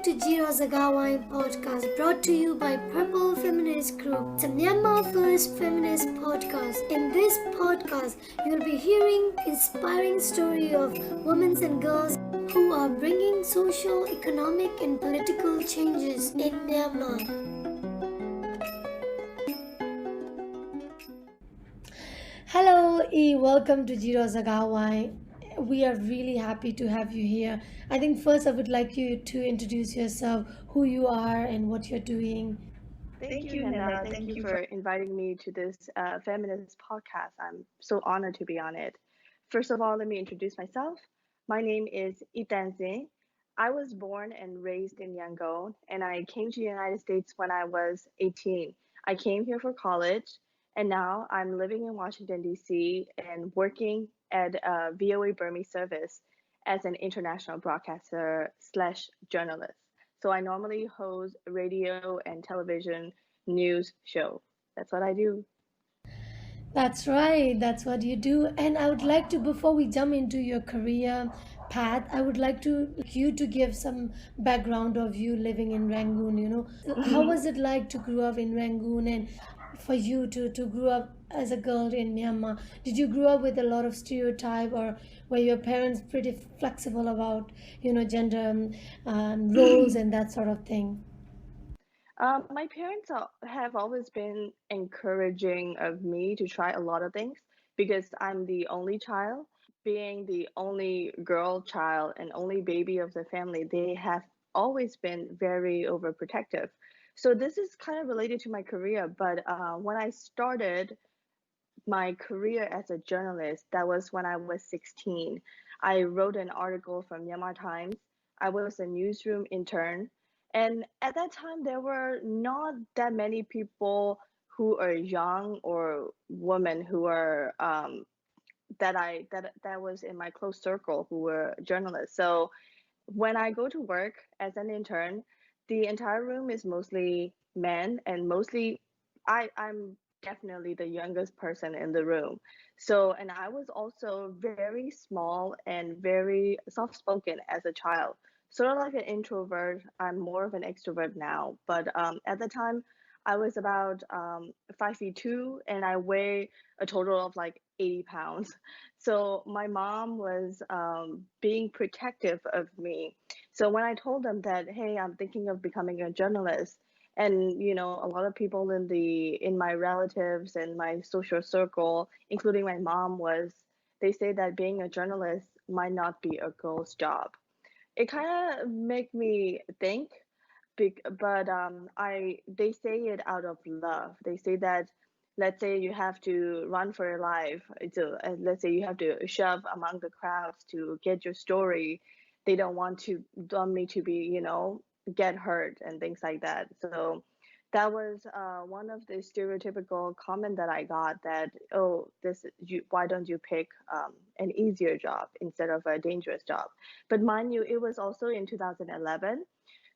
to G-Taw Zagar Wyne podcast brought to you by Purple Feminist Group. It's a Myanmar first feminist podcast. In this podcast, you'll be hearing inspiring story of women and girls who are bringing social, economic and political changes in Myanmar. Hello, welcome to G-Taw Zagar Wyne. We are really happy to have you here. I think first I would like you to introduce yourself, who you are and what you're doing. Thank you, Nana. Thank you for inviting me to this feminist podcast. I'm so honored to be on it. First of all, let me introduce myself. My name is Ei Thant Sin. I was born and raised in Yangon, and I came to the United States when I was 18. I came here for college, and now I'm living in Washington, D.C. and working at VOA Burmese Service as an international broadcaster slash journalist. So I normally host radio and television news show. That's what I do. That's right, that's what you do. And I would like to, before we jump into your career path, I would like you to give some background of you living in Rangoon. How was it like to grow up in Rangoon and for you to grow up as a girl in Myanmar? Did you grow up with a lot of stereotype, or were your parents pretty flexible about, gender roles and that sort of thing? My parents have always been encouraging of me to try a lot of things because I'm the only child. Being the only girl child and only baby of the family, they have always been very overprotective. So this is kind of related to my career, but when I started my career as a journalist, that was when I was 16. I wrote an article for Myanmar Times. I was a newsroom intern. And at that time, there were not that many people who are young or women who are that was in my close circle who were journalists. So when I go to work as an intern, the entire room is mostly men and mostly I'm definitely the youngest person in the room. So, and I was also very small and very soft spoken as a child, sort of like an introvert. I'm more of an extrovert now, but at the time, I was about 5 feet 2 and I weigh a total of like 80 pounds. So my mom was being protective of me. So when I told them that, hey, I'm thinking of becoming a journalist, and a lot of people in my relatives and my social circle, including my mom, they say that being a journalist might not be a girl's job. It kind of make me think, but I they say it out of love. They say that, let's say you have to run for your life, let's say you have to shove among the crowds to get your story. They don't want me to be, get hurt and things like that. So that was one of the stereotypical comment that I got, that, oh, why don't you pick an easier job instead of a dangerous job? But mind you, it was also in 2011.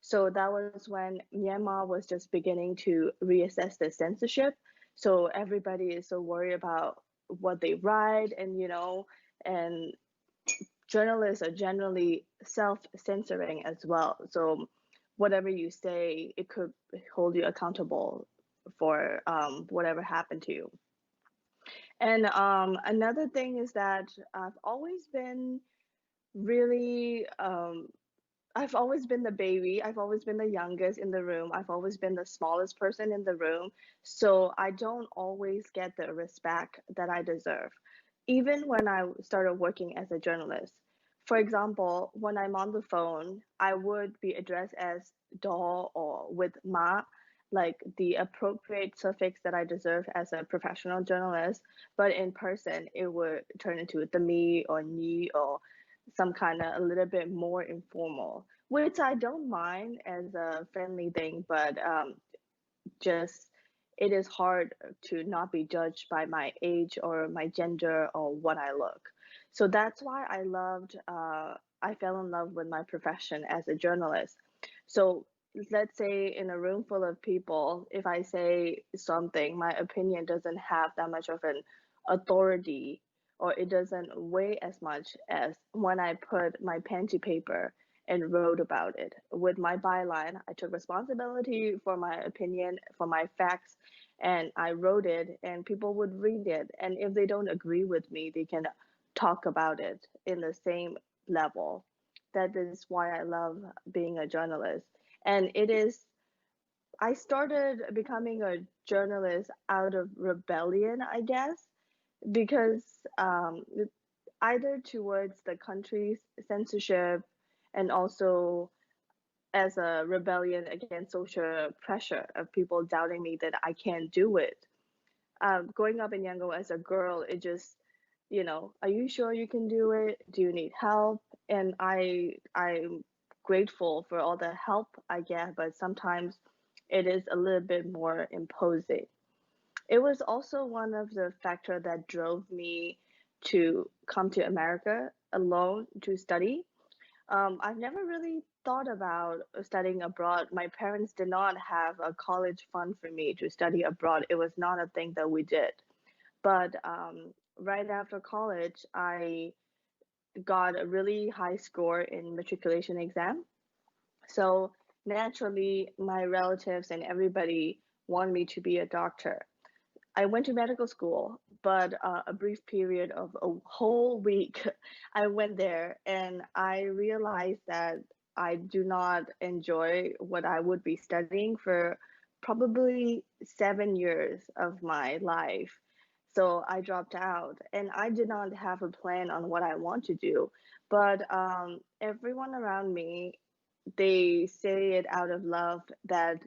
So that was when Myanmar was just beginning to reassess the censorship. So everybody is so worried about what they write, and journalists are generally self-censoring as well. So whatever you say, it could hold you accountable for whatever happened to you. And another thing is that really I've always been the baby. I've always been the youngest in the room. I've always been the smallest person in the room. So I don't always get the respect that I deserve, even when I started working as a journalist. For example, when I'm on the phone, I would be addressed as doll or with ma, like the appropriate suffix that I deserve as a professional journalist. But in person, it would turn into the me or ni, or some kind of a little bit more informal, which I don't mind as a friendly thing, but just it is hard to not be judged by my age or my gender or what I look. So that's why I fell in love with my profession as a journalist. So let's say in a room full of people, if I say something, my opinion doesn't have that much of an authority, or it doesn't weigh as much as when I put my pen to paper and wrote about it. With my byline, I took responsibility for my opinion, for my facts, and I wrote it, and people would read it. And if they don't agree with me, they can talk about it in the same level. That is why I love being a journalist. And it is, I started becoming a journalist out of rebellion, I guess, because either towards the country's censorship and also as a rebellion against social pressure of people doubting me that I can't do it. Growing up in Yangon as a girl, it just, are you sure you can do it? Do you need help? And I'm grateful for all the help I get, but sometimes it is a little bit more imposing. It was also one of the factors that drove me to come to America alone to study. I've never really thought about studying abroad. My parents did not have a college fund for me to study abroad. It was not a thing that we did. But right after college, I got a really high score in matriculation exam. So naturally, my relatives and everybody wanted me to be a doctor. I went to medical school, but a brief period of a whole week, I went there and I realized that I do not enjoy what I would be studying for probably 7 years of my life. So I dropped out and I did not have a plan on what I want to do. But everyone around me, they say it out of love that,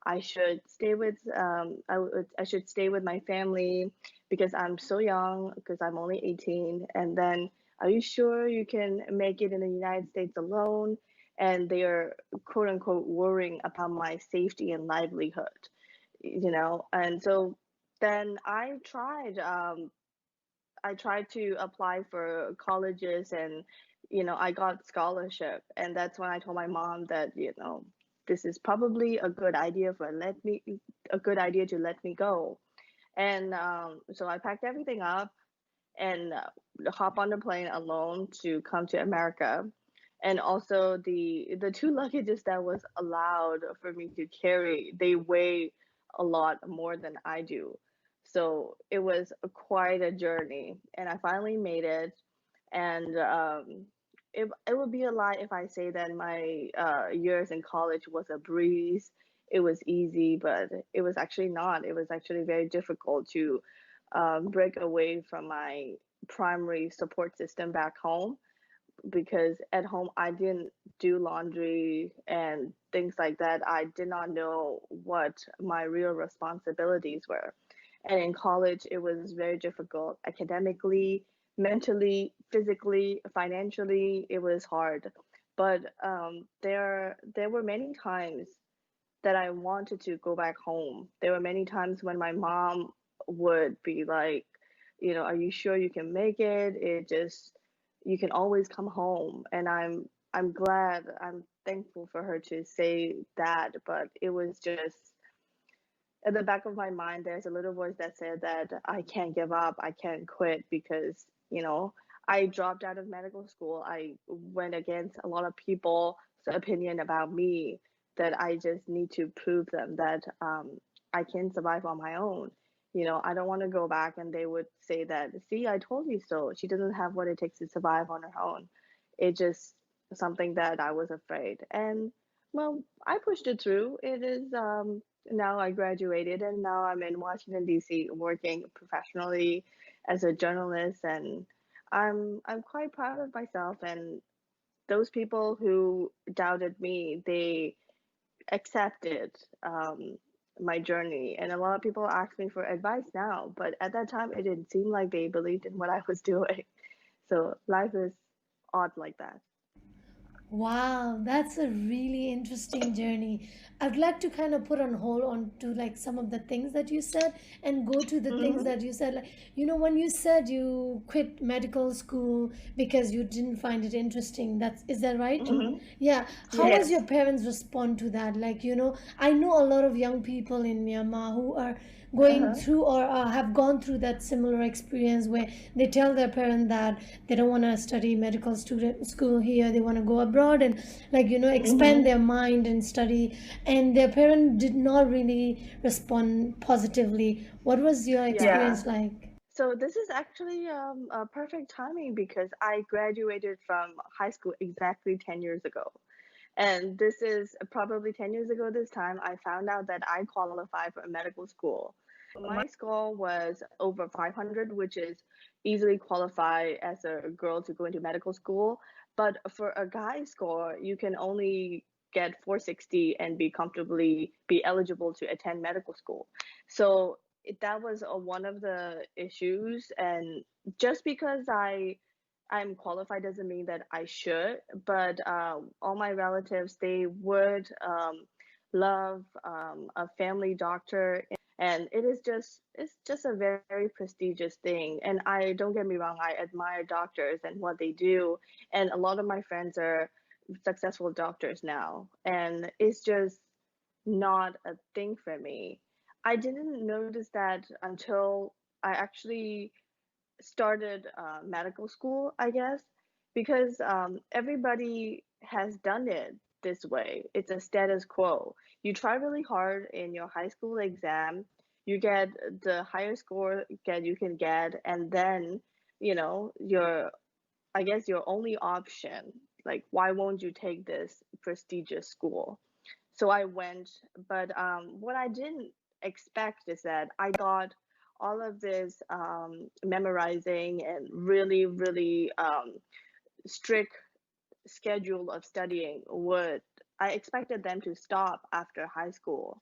I should stay with I should stay with my family because I'm so young because I'm only 18, and then are you sure you can make it in the United States alone? And they are quote unquote worrying about my safety and livelihood, and so then I tried to apply for colleges, and I got scholarship, and that's when I told my mom that this is probably a good idea to let me go. And so I packed everything up and hop on the plane alone to come to America. And also the two luggages that was allowed for me to carry, they weigh a lot more than I do. So it was quite a journey, and I finally made it. And it would be a lie if I say that my years in college was a breeze. It was easy, but it was actually not. It was actually very difficult to break away from my primary support system back home, because at home I didn't do laundry and things like that. I did not know what my real responsibilities were. And in college, it was very difficult academically, mentally, physically, financially. It was hard. But there were many times that I wanted to go back home. There were many times when my mom would be like, are you sure you can make it? You can always come home. And I'm glad, I'm thankful for her to say that, but it was just at the back of my mind, there's a little voice that said that I can't give up, I can't quit, because, I dropped out of medical school. I went against a lot of people's opinion about me, that I just need to prove them that I can survive on my own. I don't want to go back and they would say that, see, I told you so. She doesn't have what it takes to survive on her own. It just something that I was afraid. And well, I pushed it through. It is now I graduated and now I'm in Washington D.C. working professionally as a journalist, and I'm quite proud of myself. And those people who doubted me, they accepted my journey. And a lot of people ask me for advice now, but at that time it didn't seem like they believed in what I was doing. So life is odd like that. Wow, that's a really interesting journey. I'd like to kind of put on hold on to like some of the things that you said and go to the things Hmm. that you said. Like, when you said you quit medical school because you didn't find it interesting, is that right? Hmm. Yeah. How was Yes. your parents respond to that? Like, I know a lot of young people in Myanmar who are going Uh-huh. through or have gone through that similar experience where they tell their parent that they don't want to study medical student school here, they want to go abroad and expand Mm-hmm. their mind and study, and their parent did not really respond positively. What was your Yeah. experience like? So this is actually a perfect timing because I graduated from high school exactly 10 years ago. And this is probably 10 years ago this time, I found out that I qualify for a medical school. My score was over 500, which is easily qualify as a girl to go into medical school. But for a guy score, you can only get 460 and be comfortably be eligible to attend medical school. So that was one of the issues. And just because I'm qualified doesn't mean that I should, but all my relatives, they would love a family doctor, and it's just a very prestigious thing. And I don't get me wrong, I admire doctors and what they do, and a lot of my friends are successful doctors now, and it's just not a thing for me. I didn't notice that until I actually started medical school, I guess, because everybody has done it this way. It's a status quo. You try really hard in your high school exam, you get the higher score get you can get, and then your I guess your only option, like why won't you take this prestigious school? So I went, but what I didn't expect is that I thought all of this memorizing and really strict schedule of studying would, I expected them to stop after high school.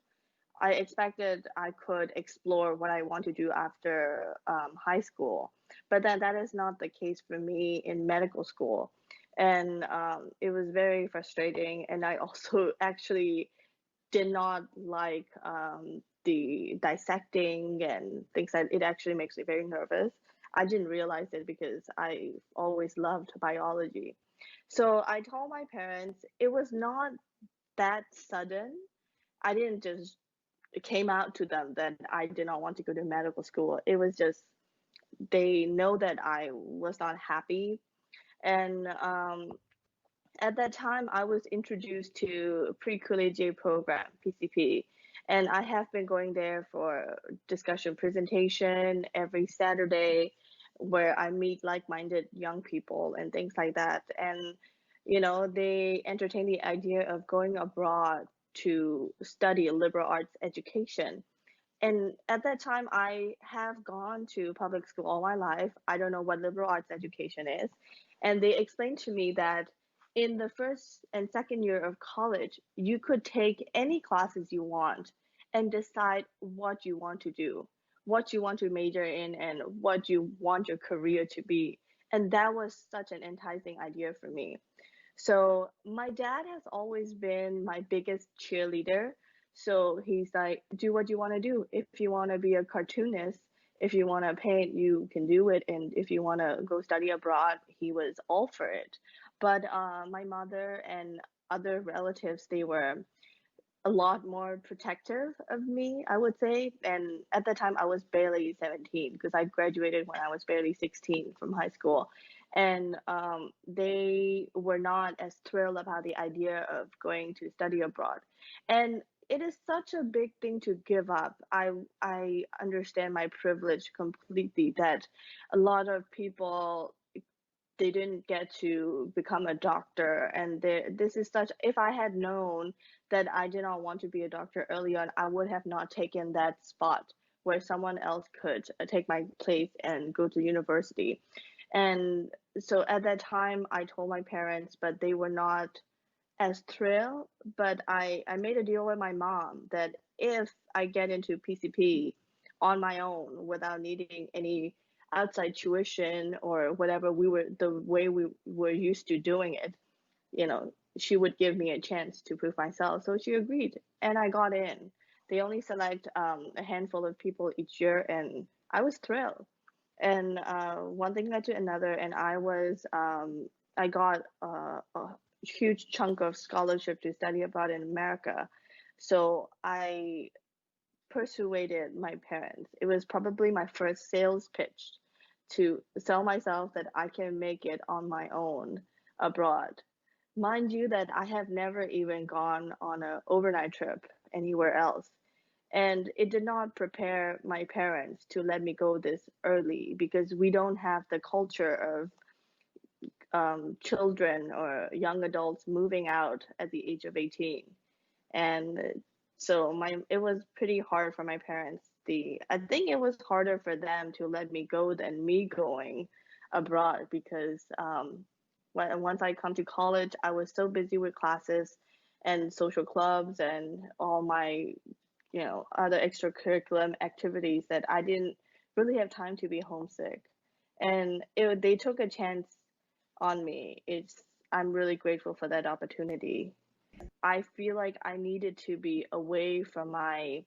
I expected I could explore what I want to do after high school, but then that is not the case for me in medical school. And it was very frustrating. And I also actually did not like the dissecting and things like it actually makes me very nervous. I didn't realize it because I always loved biology. So I told my parents it was not that sudden. I didn't just it came out to them that I did not want to go to medical school. It was just they know that I was not happy. And at that time, I was introduced to pre-collegiate program, PCP, and I have been going there for discussion presentation every Saturday where I meet like-minded young people and things like that. And, they entertain the idea of going abroad to study liberal arts education. And at that time, I have gone to public school all my life. I don't know what liberal arts education is. And they explained to me that in the first and second year of college, you could take any classes you want and decide what you want to do, what you want to major in, and what you want your career to be. And that was such an enticing idea for me. So my dad has always been my biggest cheerleader. So he's like, do what you want to do. If you want to be a cartoonist, if you want to paint, you can do it. And if you want to go study abroad, he was all for it. But my mother and other relatives, they were a lot more protective of me, I would say. And at the time, I was barely 17 because I graduated when I was barely 16 from high school. And they were not as thrilled about the idea of going to study abroad. And it is such a big thing to give up. I understand my privilege completely that a lot of people they didn't get to become a doctor, and this is such, if I had known that I did not want to be a doctor early on, I would have not taken that spot where someone else could take my place and go to university. And so at that time I told my parents, but they were not as thrilled. But I made a deal with my mom that if I get into PCP on my own without needing any outside tuition or whatever, we were the way we were used to doing it, she would give me a chance to prove myself. So she agreed, and I got in. They only select a handful of people each year, and I was thrilled. And one thing led to another, and I got a huge chunk of scholarship to study abroad in America. So I persuaded my parents. It was probably my first sales pitch to sell myself that I can make it on my own abroad. Mind you that I have never even gone on an overnight trip anywhere else. And it did not prepare my parents to let me go this early because we don't have the culture of children or young adults moving out at the age of 18. And so it was pretty hard for my parents. I think it was harder for them to let me go than me going abroad because once I come to college, I was so busy with classes and social clubs and all my other extracurricular activities that I didn't really have time to be homesick. And they took a chance on me. I'm really grateful for that opportunity. I feel like I needed to be away from my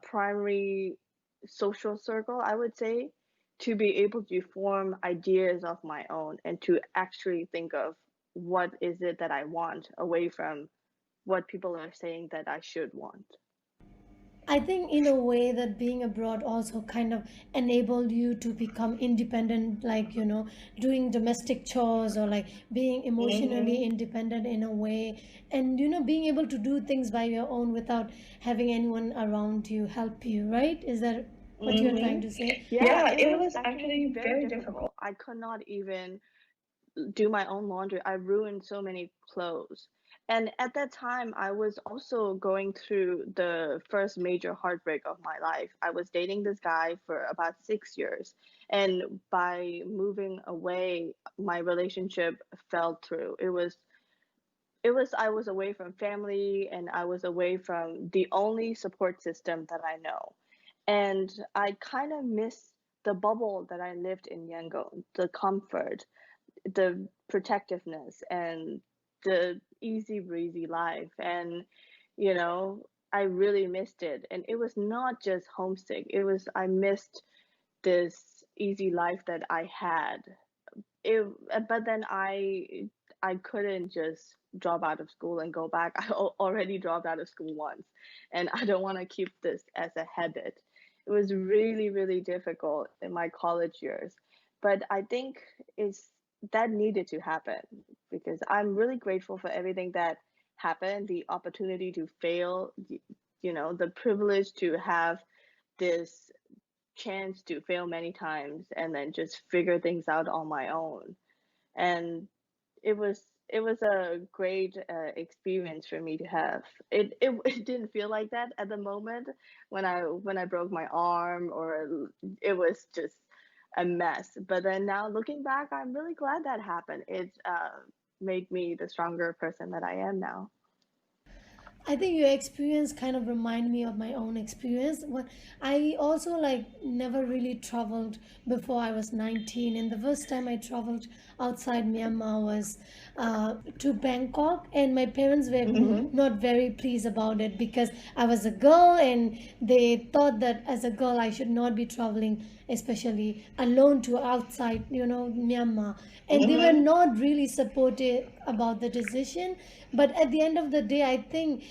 primary social circle, I would say, to be able to form ideas of my own and to actually think of what is it that I want away from what people are saying that I should want. I think in a way that being abroad also kind of enabled you to become independent, like, doing domestic chores or like being emotionally Hmm. independent in a way, and, being able to do things by your own without having anyone around you help you, right? Is that what you're trying Hmm. to say? Yeah, it was actually very difficult. I could not even do my own laundry. I ruined so many clothes. And at that time, I was also going through the first major heartbreak of my life. I was dating this guy for about 6 years. And by moving away, my relationship fell through. I was away from family and I was away from the only support system that I know. And I kind of miss the bubble that I lived in Yangon, the comfort, the protectiveness and the easy breezy life. And I really missed it. And it was not just homesick, it was I missed this easy life that I had. But then I couldn't just drop out of school and go back. Already dropped out of school once, and I don't want to keep this as a habit. It was really, really difficult in my college years, but I think it's that needed to happen because I'm really grateful for everything that happened, the opportunity to fail, the privilege to have this chance to fail many times and then just figure things out on my own. And it was it was a great experience for me to have. It didn't feel like that at the moment when I broke my arm or it was just a mess. But then now looking back, I'm really glad that happened. It made me the stronger person that I am now. I think your experience kind of remind me of my own experience. When I also like never really traveled before I was 19, and the first time I traveled outside Myanmar was to Bangkok, and my parents were Hmm. not very pleased about it because I was a girl, and they thought that as a girl I should not be traveling, especially alone to outside, Myanmar, and they were Hmm. not really supportive about the decision. But at the end of the day, I think,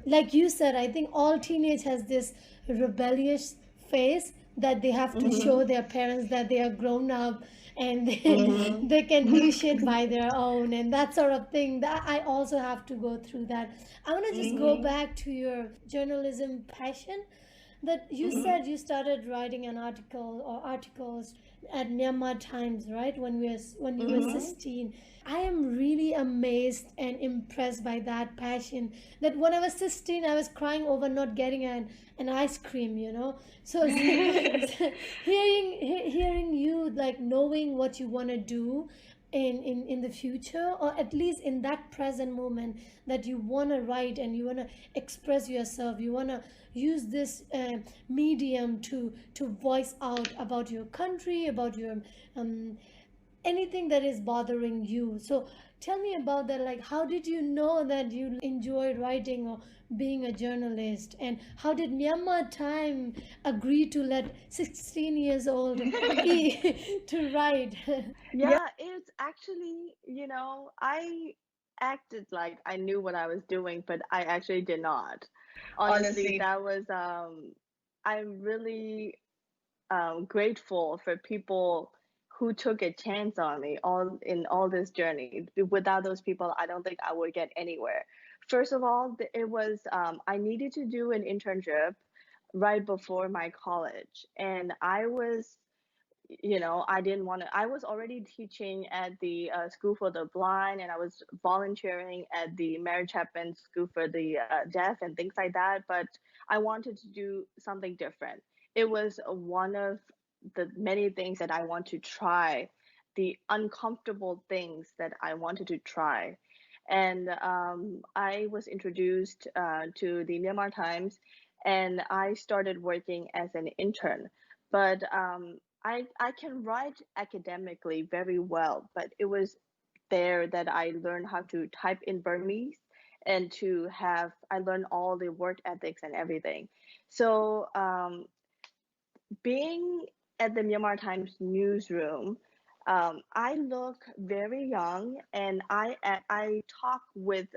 like you said, I think all teenage has this rebellious phase that they have to show Hmm. their parents that they are grown up and Hmm. they can do shit by their own and that sort of thing. That I also have to go through that. I want to just go Hmm. back to your journalism passion, that you Hmm. said you started writing an article or articles at Myanmar Times, right? When you were Hmm. 16. I am really amazed and impressed by that passion. That when I was 16, I was crying over not getting an ice cream, So, hearing you like knowing what you want to do in the future, or at least in that present moment, that you want to write and you want to express yourself, you want to use this medium to voice out about your country, about your um, anything that is bothering you. So tell me about that, like how did you know that you enjoy writing or being a journalist, and how did Myanmar Time agree to let 16 years old to write? Yeah, it's actually, I acted like I knew what I was doing, but I actually did not. Honestly, Honestly, that was I'm really grateful for people who took a chance on me all in all this journey. Without those people, I don't think I would get anywhere. First of all, it was I needed to do an internship right before my college, and I was, I didn't want to. I was already teaching at the School for the Blind, and I was volunteering at the Mary Chapman School for the Deaf and things like that. But I wanted to do something different. It was one of the many things that I want to try, the uncomfortable things that I wanted to try. And I was introduced to the Myanmar Times, and I started working as an intern. But I can write academically very well, but it was there that I learned how to type in Burmese and I learned all the work ethics and everything. So being at the Myanmar Times newsroom, I look very young and I talk with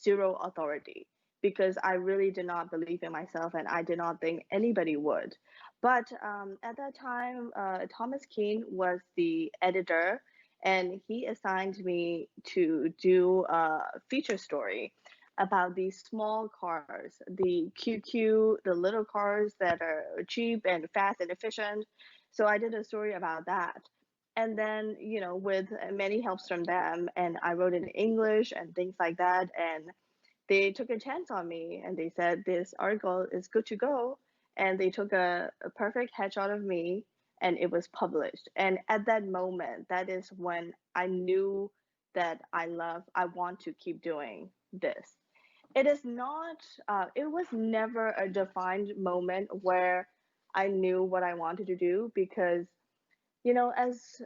zero authority because I really did not believe in myself and I did not think anybody would. But at that time, Thomas Keane was the editor and he assigned me to do a feature story about these small cars, the QQ, the little cars that are cheap and fast and efficient. So I did a story about that. And then, with many helps from them, and I wrote in English and things like that. And they took a chance on me and they said, this article is good to go. And they took a perfect headshot of me and it was published. And at that moment, that is when I knew that I want to keep doing this. It is not, it was never a defined moment where I knew what I wanted to do because, as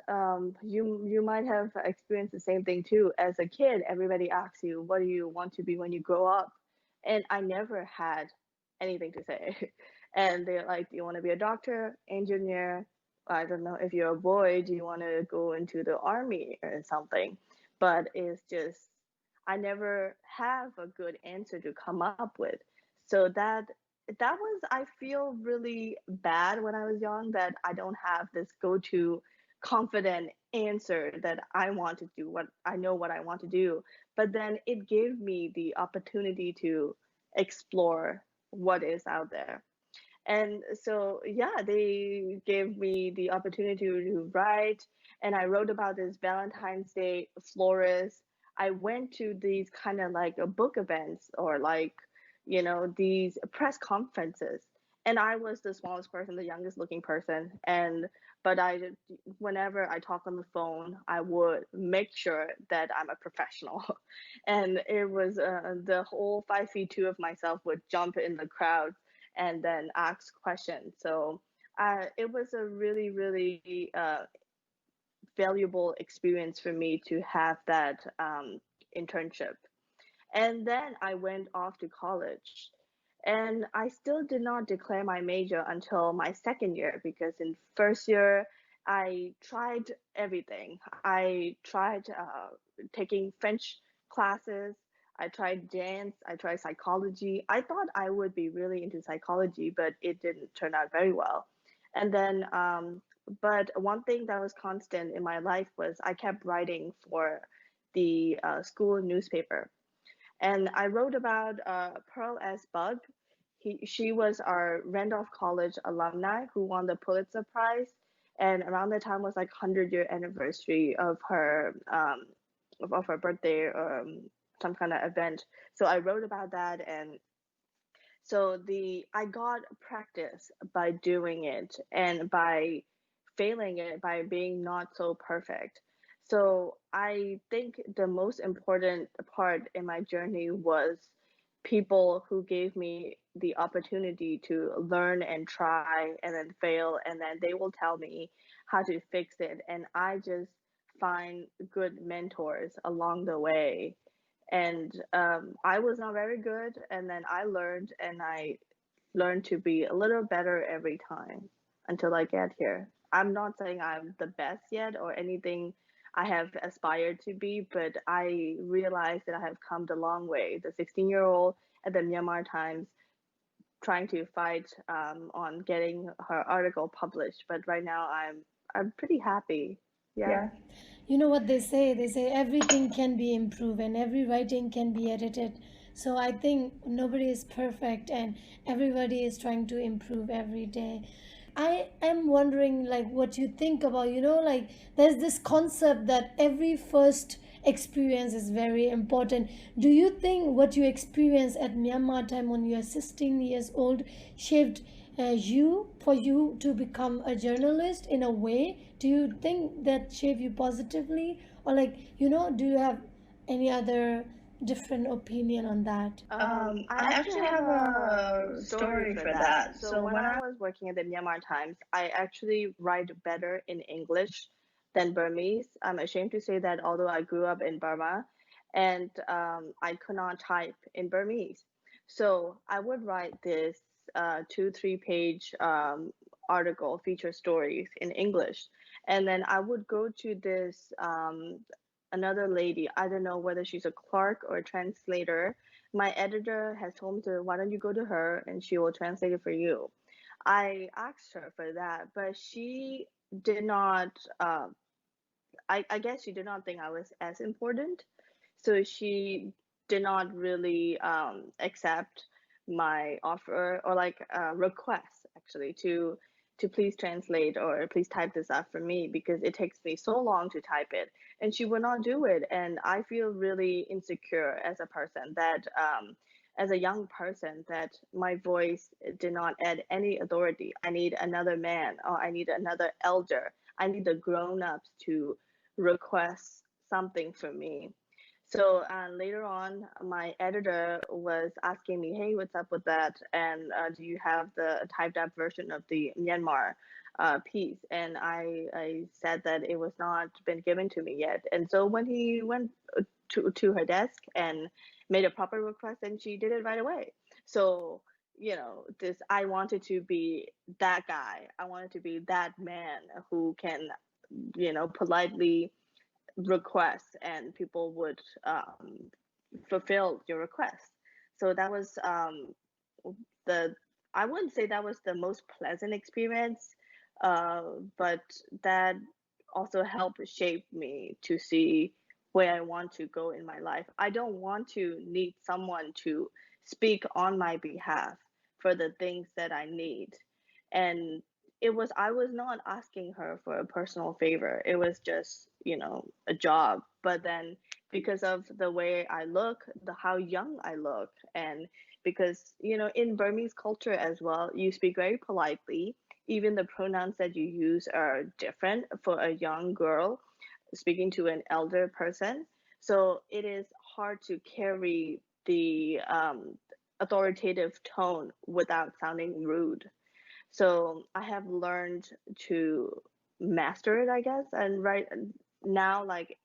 you might have experienced the same thing too. As a kid, everybody asks you, what do you want to be when you grow up? And I never had anything to say. And they're like, do you want to be a doctor, engineer? I don't know. If you're a boy, do you want to go into the army or something? But it's just, I never have a good answer to come up with. So that was, I feel really bad when I was young that I don't have this go-to confident answer that I want to do what I know what I want to do. But then it gave me the opportunity to explore what is out there. And so, yeah, they gave me the opportunity to write, and I wrote about this Valentine's Day florist. I went to these kind of like book events or like, these press conferences. And I was the smallest person, the youngest looking person. But whenever I talk on the phone, I would make sure that I'm a professional. And it was the whole 5'2" of myself would jump in the crowd and then ask questions. So it was a really, really valuable experience for me to have that internship. And then I went off to college. And I still did not declare my major until my second year because in first year, I tried everything. I tried taking French classes. I tried dance. I tried psychology. I thought I would be really into psychology, but it didn't turn out very well. And then, but one thing that was constant in my life was I kept writing for the school newspaper. And I wrote about Pearl S. Bug. She was our Randolph College alumni who won the Pulitzer Prize. And around the time was like 100-year anniversary of her birthday or some kind of event. So I wrote about that, and so the I got practice by doing it and by failing it by being not so perfect. So I think the most important part in my journey was people who gave me the opportunity to learn and try and then fail, and then they will tell me how to fix it. And I just find good mentors along the way. And I was not very good, and then I learned, and I learned to be a little better every time until I get here. I'm not saying I'm the best yet or anything. I have aspired to be, but I realized that I have come the long way. The 16-year-old at the Myanmar Times trying to fight on getting her article published, but right now I'm pretty happy. Yeah. Yeah. You know what they say? They say everything can be improved and every writing can be edited. So I think nobody is perfect and everybody is trying to improve every day. I am wondering like what you think about, like there's this concept that every first experience is very important. Do you think what you experienced at Myanmar time when you are 16 years old shaped you to become a journalist in a way? Do you think that shaped you positively, or like do you have any other different opinion on that? I I actually actually have have a a story story for for that. that. So So when when I I was working at the Myanmar Times, I actually write better in English than Burmese. I'm ashamed to say that, although I grew up in Burma, and I could not type in Burmese. So I would write this 2, 3 page article, feature stories in English, and then I would go to this another lady. I don't know whether she's a clerk or a translator. My editor has told me to, why don't you go to her and she will translate it for you. I asked her for that, but she did not. I guess she did not think I was as important, so she did not really accept my offer, or like request actually to please translate or please type this up for me, because it takes me so long to type it, and she would not do it. And I feel really insecure as a person that as a young person, that my voice did not add any authority. I need another man, or I need another elder. I need the grown-ups to request something from me. So later on, my editor was asking me, "Hey, what's up with that? And do you have the typed up version of the Myanmar piece?" And I said that it was not been given to me yet. And so when he went to her desk and made a proper request, and she did it right away. So this, I wanted to be that guy. I wanted to be that man who can politely request, and people would fulfill your request. So that was the I wouldn't say that was the most pleasant experience, but that also helped shape me to see where I want to go in my life. I don't want to need someone to speak on my behalf for the things that I need. And I was not asking her for a personal favor. It was just, a job. But then because of the way I look, how young I look, and because, in Burmese culture as well, you speak very politely. Even the pronouns that you use are different for a young girl speaking to an elder person. So it is hard to carry the authoritative tone without sounding rude. So I have learned to master it, I guess. And right now, like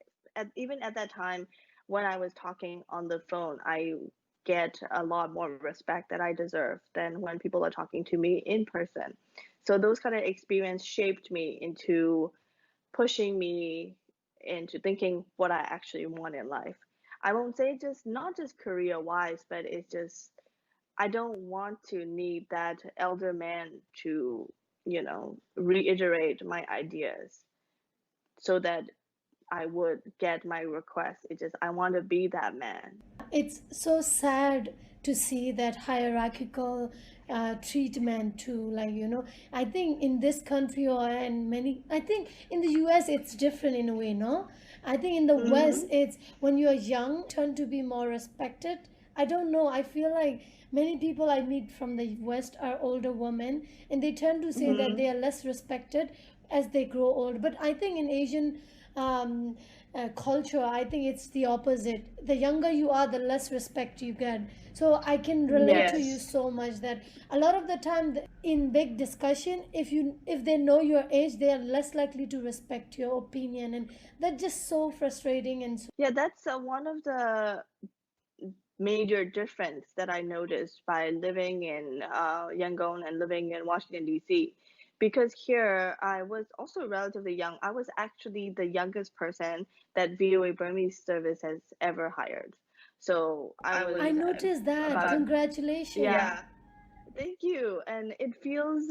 even at that time when I was talking on the phone, I get a lot more respect that I deserve than when people are talking to me in person. So those kind of experience shaped me into pushing me into thinking what I actually want in life. I won't say just not just career wise, but it's just I don't want to need that elder man to, reiterate my ideas so that I would get my request. It's just I want to be that man. It's so sad to see that hierarchical treatment too, like I think in this country or in many, I think in the US it's different in a way, no? I think in the West Mm-hmm. it's when you're young tend to be more respected. I don't know, I feel like many people I meet from the West are older women and they tend to say that Mm-hmm. they are less respected as they grow old, but I think in Asian um, culture, I think it's the opposite. The younger you are, the less respect you get. So I can relate to you yes, so much that a lot of the time in big discussion, if they know your age, they are less likely to respect your opinion, and that's just so frustrating and so. Yeah, that's one of the major difference that I noticed by living in Yangon and living in Washington D.C. because here I was also relatively young. I was actually the youngest person that VOA Burmese Service has ever hired. So I I was noticed that. about, Congratulations. yeah, thank you. And it feels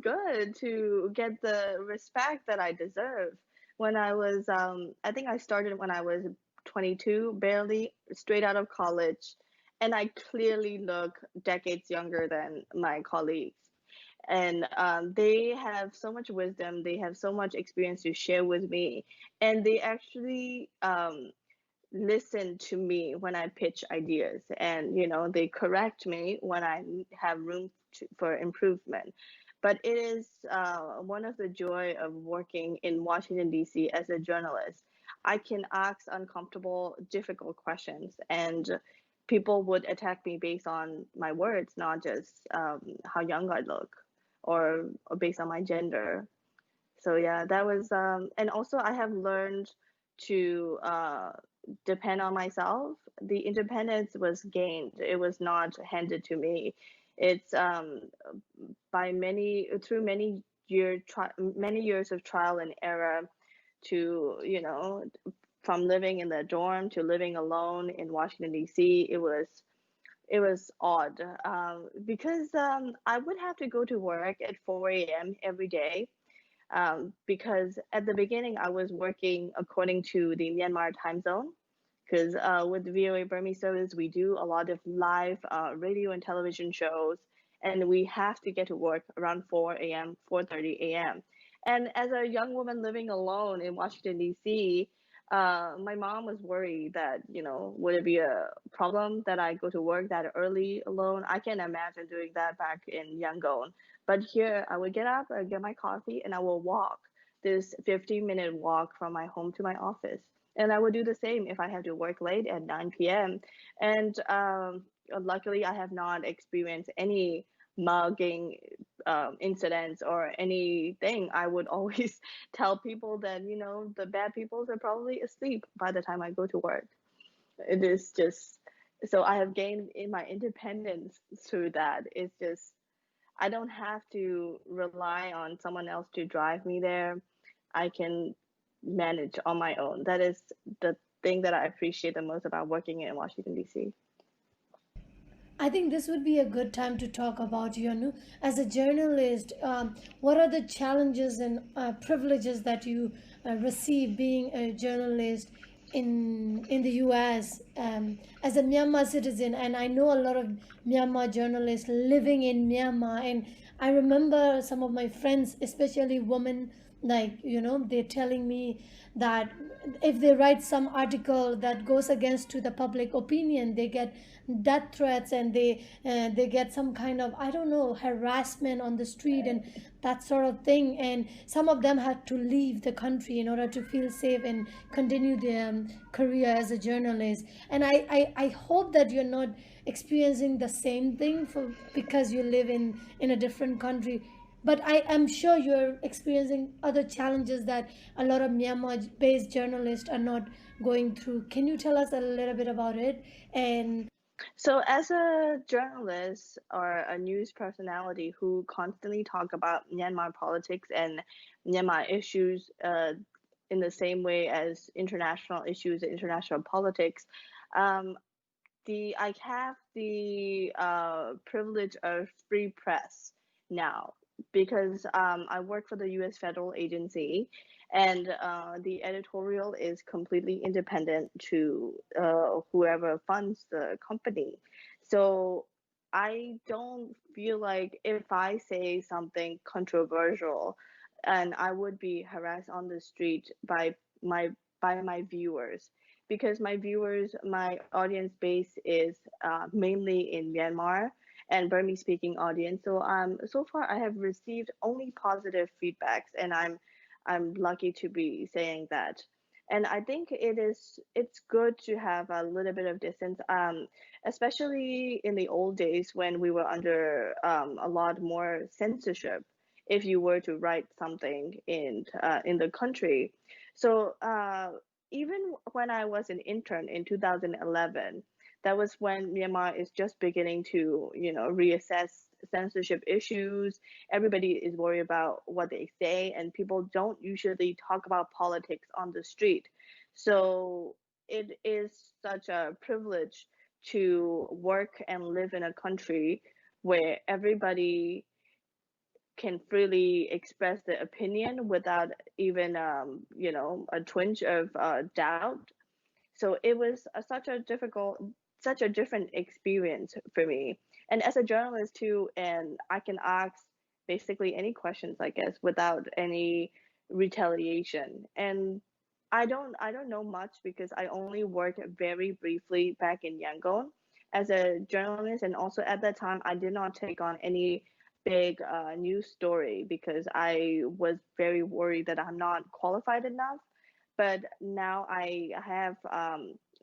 good to get the respect that I deserve. When I was I think I started when I was 22, barely straight out of college, and I clearly look decades younger than my colleagues. And they have so much wisdom, they have so much experience to share with me, and they actually listen to me when I pitch ideas, and they correct me when I have room for improvement. But it is one of the joy of working in Washington D.C. as a journalist. I can ask uncomfortable, difficult questions, and people would attack me based on my words, not just how young I look, or based on my gender. So yeah, that was and also I have learned to depend on myself. The independence was gained. It was not handed to me. It's by many through many years of trial and error, to from living in the dorm to living alone in Washington D.C. It was odd, because I would have to go to work at 4 a.m. every day, because at the beginning I was working according to the Myanmar time zone. Because with the VOA Burmese Service, we do a lot of live radio and television shows, and we have to get to work around 4 a.m., 4:30 a.m. And as a young woman living alone in Washington D.C., my mom was worried that would it be a problem that I go to work that early alone? I can imagine doing that back in Yangon, but here I would get up, I get my coffee, and I will walk this 15-minute walk from my home to my office. And I would do the same if I have to work late at 9 p.m. And luckily, I have not experienced any mugging incidents or anything. I would always tell people that, the bad people are probably asleep by the time I go to work. It is just, so I have gained in my independence through that. It's just, I don't have to rely on someone else to drive me there. I can manage on my own. That is the thing that I appreciate the most about working in Washington, D.C. I think this would be a good time to talk about as a journalist. What are the challenges and privileges that you receive being a journalist in the U.S. As a Myanmar citizen? And I know a lot of Myanmar journalists living in Myanmar, and I remember some of my friends, especially women, like they're telling me that if they write some article that goes against to the public opinion, they get death threats, and they get some kind of, I don't know, harassment on the street and that sort of thing. And some of them had to leave the country in order to feel safe and continue their career as a journalist. And I hope that you're not experiencing the same thing for because you live in a different country. But I am sure you're experiencing other challenges that a lot of Myanmar based journalists are not going through. Can you tell us a little bit about it? And So, as a journalist or a news personality who constantly talk about Myanmar politics and Myanmar issues in the same way as international issues, international politics, um, I have the privilege of free press now, because I work for the U.S. federal agency, and the editorial is completely independent to whoever funds the company. So I don't feel like if I say something controversial, and I would be harassed on the street my by my viewers, because my audience base is mainly in Myanmar and Burmese speaking audience. So so far I have received only positive feedbacks, and I'm lucky to be saying that. And I think it's good to have a little bit of distance, especially in the old days when we were under a lot more censorship. If you were to write something in the country, so even when I was an intern in 2011, That was when Myanmar is just beginning to, reassess censorship issues. Everybody is worried about what they say, and people don't usually talk about politics on the street. So it is such a privilege to work and live in a country where everybody can freely express their opinion without even a twinge of doubt. So it was such a different experience for me. And as a journalist too, and I can ask basically any questions, I guess, without any retaliation. And I don't know much because I only worked very briefly back in Yangon as a journalist, and also at that time I did not take on any big news story because I was very worried that I'm not qualified enough. But now I have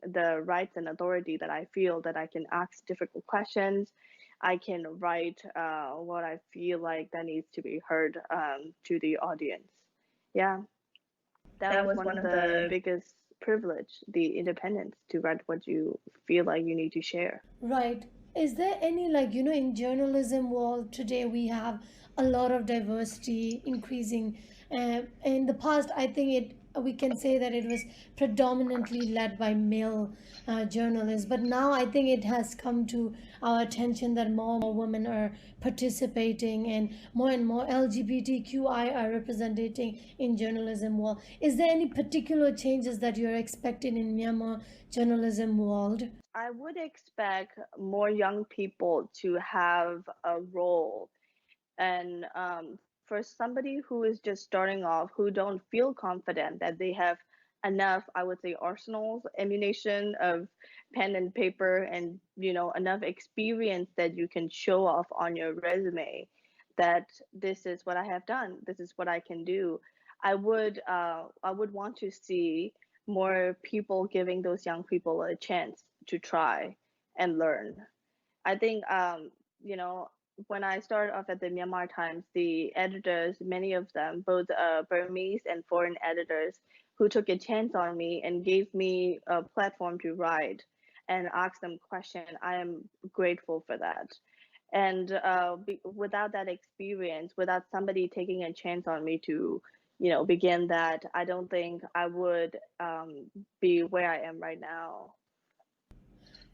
the rights and authority that I feel that I can ask difficult questions. I can write what I feel like that needs to be heard to the audience. Yeah, that That was was one one of of the the biggest privilege, the independence to write what you feel like you need to share. Right. Is there any, like, in journalism world today we have a lot of diversity increasing. In the past, I think we can say that it was predominantly led by male journalists, but now I think it has come to our attention that more women are participating and more LGBTQI are representing in journalism world. Is there any particular changes that you're expecting in Myanmar journalism world? I would expect more young people to have a role. And for somebody who is just starting off, who don't feel confident that they have enough, I would say, arsenals, ammunition of pen and paper, and enough experience that you can show off on your resume, that this is what I have done, this is what I can do. I would want to see more people giving those young people a chance to try and learn. I think you know when I started off at the Myanmar Times, the editors, many of them, both Burmese and foreign editors, who took a chance on me and gave me a platform to write and ask them questions. I am grateful for that. And without that experience, without somebody taking a chance on me to, begin that, I don't think I would be where I am right now.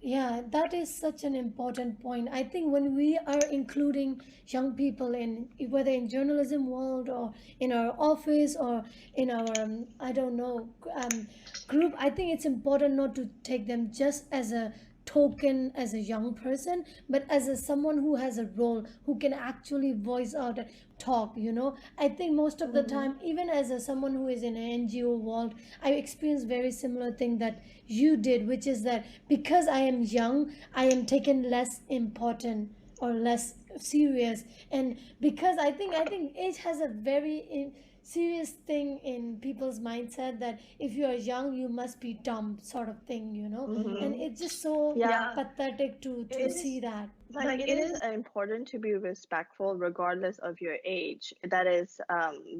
Yeah, that is such an important point. I think when we are including young people in whether in journalism world or in our office or in our I don't know group, I think it's important not to take them just as a token as a young person, but as a someone who has a role, who can actually voice out and talk. I think most of the Hmm. time, even as a someone who is in an NGO world, I experienced very similar thing that you did, which is that because I am young, I am taken less important or less serious. And because I think age has a very serious thing in people's mindset that if you are young you must be dumb sort of thing. And Hmm. it's just so Yeah, yeah. pathetic to It see is that. like like it it is is important to be respectful regardless of your age. That is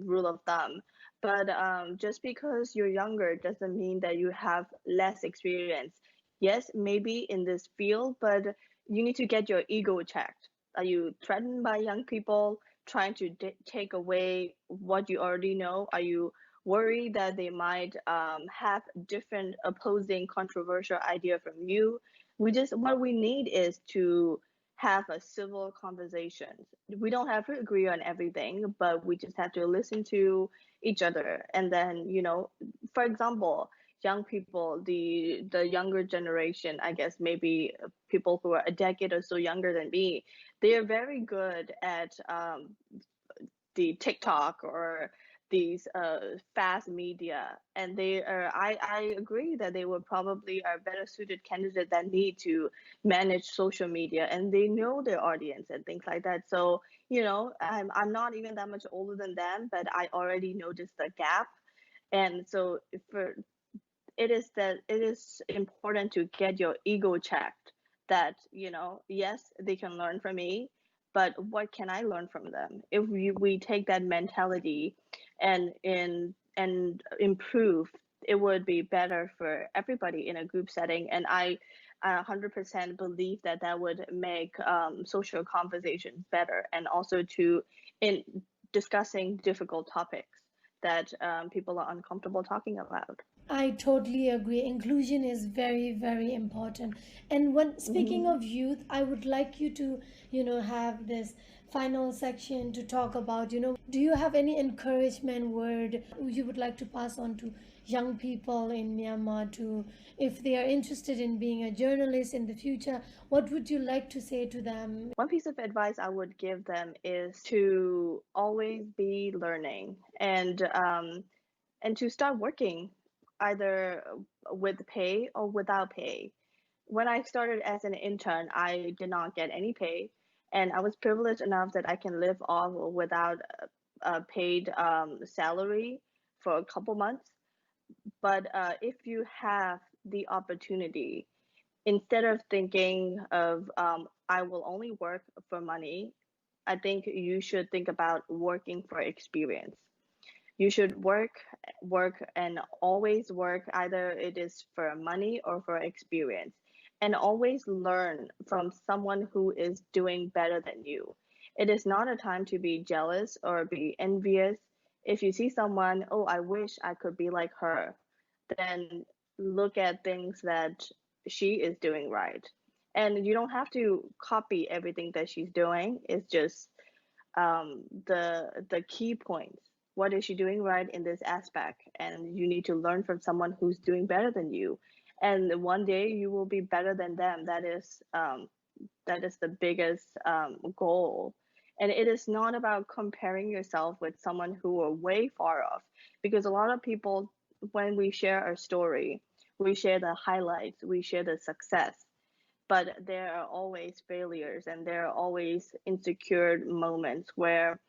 rule of thumb. But just because you're younger doesn't mean that you have less experience. Yes, maybe in this field, but you need to get your ego checked. Are you threatened by young people trying to take away what you already know? Are you worried that they might have different opposing controversial idea from you? What we need is to have a civil conversation. We don't have to agree on everything, but we just have to listen to each other. And then, for example, young people, the younger generation, I guess maybe people who are a decade or so younger than me, they are very good at the TikTok or these fast media, and they are. I agree that they would probably are better suited candidate that need to manage social media, and they know their audience and things like that. So I'm not even that much older than them, but I already noticed the gap. And so for it is important to get your ego checked, that yes, they can learn from me, but what can I learn from them? If we take that mentality and improve it would be better for everybody in a group setting. And I 100% believe that that would make social conversations better, and also to in discussing difficult topics that people are uncomfortable talking about. I totally agree. Inclusion is very, very important. And when speaking Mhm. of youth, I would like you to, have this final section to talk about, do you have any encouragement word you would like to pass on to young people in Myanmar to, if they are interested in being a journalist in the future, what would you like to say to them? One piece of advice I would give them is to always be learning, and to start working either with pay or without pay. When I started as an intern, I did not get any pay, and I was privileged enough that I can live off without a paid salary for a couple months. But if you have the opportunity, instead of thinking of I will only work for money, I think you should think about working for experience. You should work, and always work, either it is for money or for experience, and always learn from someone who is doing better than you. It is not a time to be jealous or be envious. If you see someone, oh, I wish I could be like her, then look at things that she is doing right. And you don't have to copy everything that she's doing. It's just the key points. What is she doing right in this aspect? And you need to learn from someone who's doing better than you. And one day you will be better than them. That is the biggest goal. And it is not about comparing yourself with someone who are way far off, because a lot of people, when we share our story, we share the highlights, we share the success, but there are always failures, and there are always insecure moments where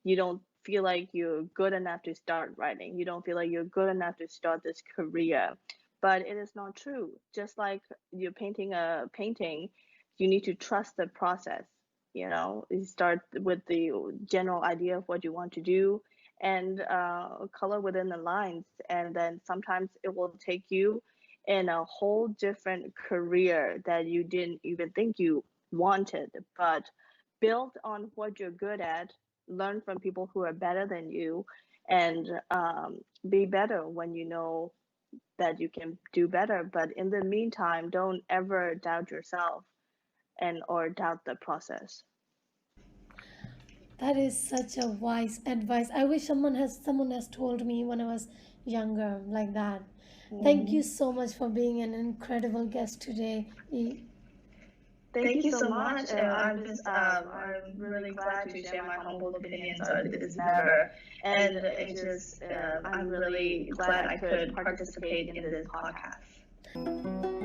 you don't feel like you're good enough to start writing. You don't feel like you're good enough to start this career. But it is not true. Just like you're painting a painting, you need to trust the process. You start with the general idea of what you want to do, and color within the lines. And then sometimes it will take you in a whole different career that you didn't even think you wanted. But build on what you're good at, learn from people who are better than you, and be better when you know that you can do better. But in the meantime, don't ever doubt yourself and or doubt the process. That is such a wise advice. I wish someone has told me when I was younger like that. Thank you Mhm. so much for being an incredible guest today. Thank you so much. I'm really glad to share my humble opinions on this matter, and it just I'm really glad I could participate in this podcast.